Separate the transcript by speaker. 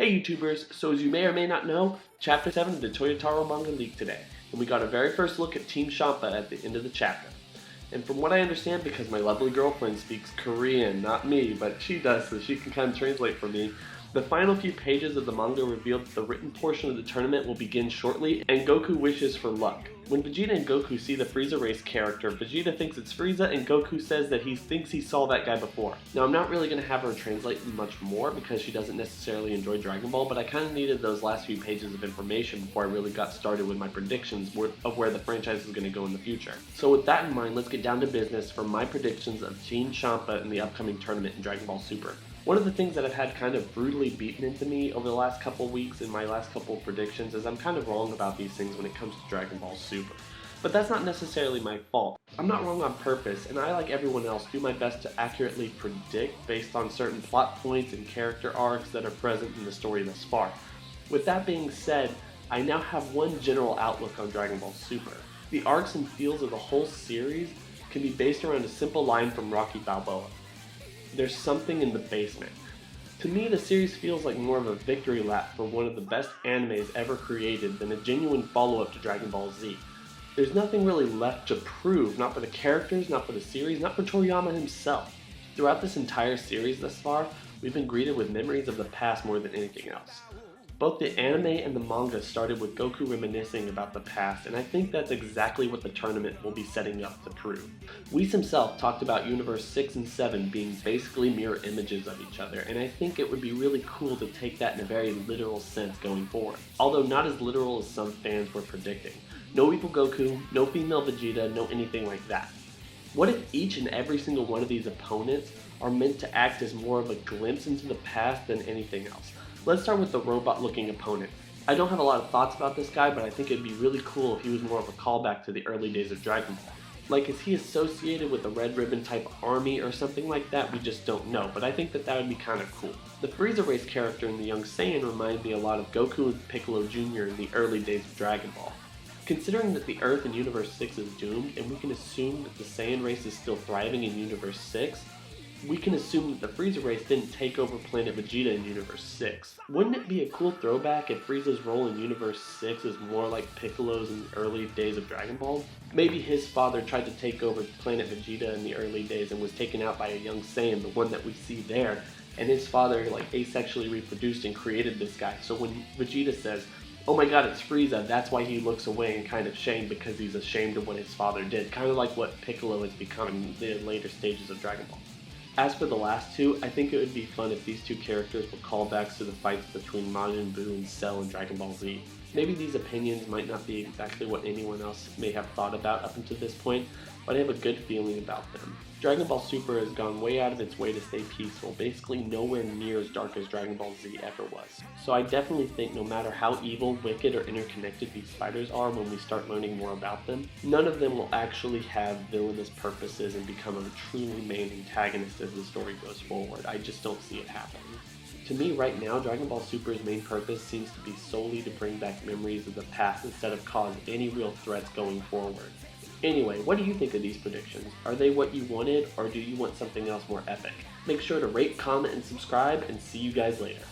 Speaker 1: Hey YouTubers, so as you may or may not know, Chapter 7 of the Toyotaro manga leaked today, and we got a very first look at Team Champa at the end of the chapter. And from what I understand, because my lovely girlfriend speaks Korean, not me, but she does, so she can kind of translate for me, the final few pages of the manga revealed that the written portion of the tournament will begin shortly, and Goku wishes for luck. When Vegeta and Goku see the Frieza race character, Vegeta thinks it's Frieza, and Goku says that he thinks he saw that guy before. Now, I'm not really going to have her translate much more because she doesn't necessarily enjoy Dragon Ball, but I kind of needed those last few pages of information before I really got started with my predictions of where the franchise is going to go in the future. So with that in mind, let's get down to business for my predictions of Team Champa in the upcoming tournament in Dragon Ball Super. One of the things that I've had kind of brutally beaten into me over the last couple weeks in my last couple of predictions is I'm kind of wrong about these things when it comes to Dragon Ball Super. But that's not necessarily my fault. I'm not wrong on purpose, and I, like everyone else, do my best to accurately predict based on certain plot points and character arcs that are present in the story thus far. With that being said, I now have one general outlook on Dragon Ball Super. The arcs and feels of the whole series can be based around a simple line from Rocky Balboa. There's something in the basement. To me, the series feels like more of a victory lap for one of the best animes ever created than a genuine follow-up to Dragon Ball Z. There's nothing really left to prove, not for the characters, not for the series, not for Toriyama himself. Throughout this entire series thus far, we've been greeted with memories of the past more than anything else. Both the anime and the manga started with Goku reminiscing about the past, and I think that's exactly what the tournament will be setting up to prove. Whis himself talked about Universe 6 and 7 being basically mirror images of each other, and I think it would be really cool to take that in a very literal sense going forward, although not as literal as some fans were predicting. No evil Goku, no female Vegeta, no anything like that. What if each and every single one of these opponents are meant to act as more of a glimpse into the past than anything else? Let's start with the robot-looking opponent. I don't have a lot of thoughts about this guy, but I think it'd be really cool if he was more of a callback to the early days of Dragon Ball. Like, is he associated with a Red Ribbon type army or something like that? We just don't know, but I think that would be kind of cool. The Frieza race character in the Young Saiyan reminded me a lot of Goku and Piccolo Jr. in the early days of Dragon Ball. Considering that the Earth in Universe 6 is doomed, and we can assume that the Saiyan race is still thriving in Universe 6, we can assume that the Frieza race didn't take over planet Vegeta in Universe 6. Wouldn't it be a cool throwback if Frieza's role in Universe 6 is more like Piccolo's in the early days of Dragon Ball? Maybe his father tried to take over planet Vegeta in the early days and was taken out by a young Saiyan, the one that we see there, and his father asexually reproduced and created this guy. So when Vegeta says, "Oh my god, it's Frieza," that's why he looks away in kind of shame because he's ashamed of what his father did, kind of like what Piccolo has become in the later stages of Dragon Ball. As for the last two, I think it would be fun if these two characters were callbacks to the fights between Majin Buu and Cell in Dragon Ball Z. Maybe these opinions might not be exactly what anyone else may have thought about up until this point, but I have a good feeling about them. Dragon Ball Super has gone way out of its way to stay peaceful, basically nowhere near as dark as Dragon Ball Z ever was. So I definitely think no matter how evil, wicked, or interconnected these fighters are when we start learning more about them, none of them will actually have villainous purposes and become a truly main antagonist as the story goes forward. I just don't see it happening. To me right now, Dragon Ball Super's main purpose seems to be solely to bring back memories of the past instead of cause any real threats going forward. Anyway, what do you think of these predictions? Are they what you wanted, or do you want something else more epic? Make sure to rate, comment, and subscribe, and see you guys later.